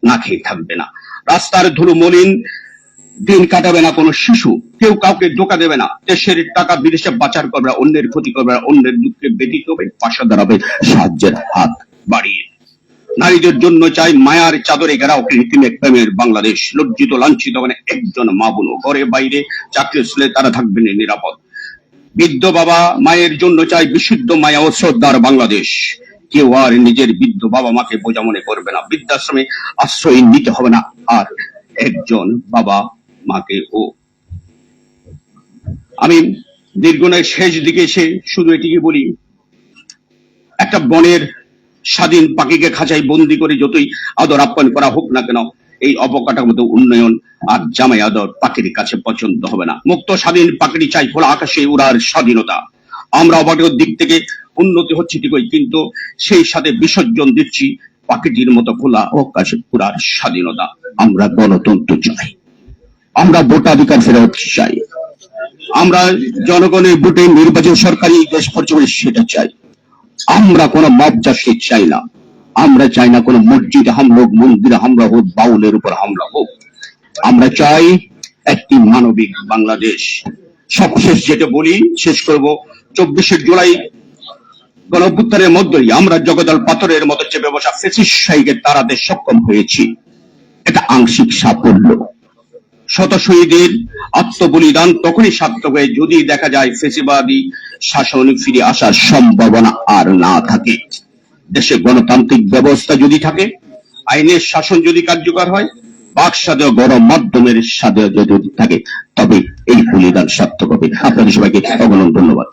না খেয়ে থাকবে না। রাস্তার ধুলো মলিন দিন কাটাবে না কোনো শিশু, কেউ কাউকে ধোঁকা দেবে না, দেশের টাকা বিদেশে পাচার করবে না, অন্যের ক্ষতি করবে না, অন্যের দুঃখে ব্যতীত হবে, পাশে দাঁড়াবে সাহায্যের হাত বাড়িয়ে। নারীদের জন্য চাই মায়ার চাদরে ঘেরাও কৃত্রিম প্রেমের বাংলাদেশ। লজ্জিত লাঞ্ছিত মানে একজন মা বোনও ঘরে বাইরে চাকরি ছেলে তারা থাকবেন নিরাপদ। বৃদ্ধ বাবা মায়ের জন্য চাই বিশুদ্ধ মায়া ও শ্রদ্ধার বাংলাদেশ। কেউ আর নিজের বৃদ্ধ বাবা মাকে বোঝা মনে করবে না, বৃদ্ধাশ্রমে আশ্রয় নিতে হবে না আর একজন বাবা মাকে। ও আমি দীর্ঘনের শেষ দিকে এসে শুধু এটিকে বলি, একটা বনের স্বাধীন পাখিকে খাঁচায় বন্দি করে যতই আদর আপ্যায়ন করা হোক না কেন, এই অবকাঠামোগত উন্নয়ন আর জামাই আদর পাখির কাছে পছন্দ হবে না। মুক্ত স্বাধীন পাখিটি চাই খোলা আকাশে উড়ার স্বাধীনতা। আমরা অবকাঠামোর দিক থেকে উন্নতি হচ্ছে ঠিকই, কিন্তু সেই সাথে বিসর্জন দিচ্ছি পাখিটির মতো খোলা আকাশে উড়ার স্বাধীনতা। আমরা গণতন্ত্র চাই, আমরা ভোটাধিকার ফেরত চাই, আমরা জনগণের ভোটে নির্বাচন সরকারি দেশ পরিচালনা সেটা চাই। আমরা কোন মবজাকে চাই না, আমরা চাই না কোন মসজিদে হামলা হোক, মন্দিরে হামলা হোক, বাউলের উপর হামলা হোক। আমরা চাই একটি মানবিক বাংলাদেশ। সবশেষ যেটা বলি, শেষ করব, 24শে জুলাই গণঅভ্যুত্থানের মধ্যেই আমরা জগদ্দল পাথরের মতো চেপে বসা ফ্যাসিস্ট শাহীকে তাড়াতে সক্ষম হয়েছি। এটা আংশিক সাফল্য। শত শহীদের আত্মবলিদান তখনই সার্থক হয়ে যদি দেখা যায় ফেসিবাদী শাসন ফিরে আসার সম্ভাবনা আর না থাকে। দেশে গণতান্ত্রিক ব্যবস্থা যদি থাকে, আইনের শাসন যদি কার্যকর হয়, বাক স্বাধীনতা গণমাধ্যমের স্বাধীনতা যদি থাকে, তবে এই বলিদান সার্থক হবে। আপনাদের সবাইকে অগণন ধন্যবাদ।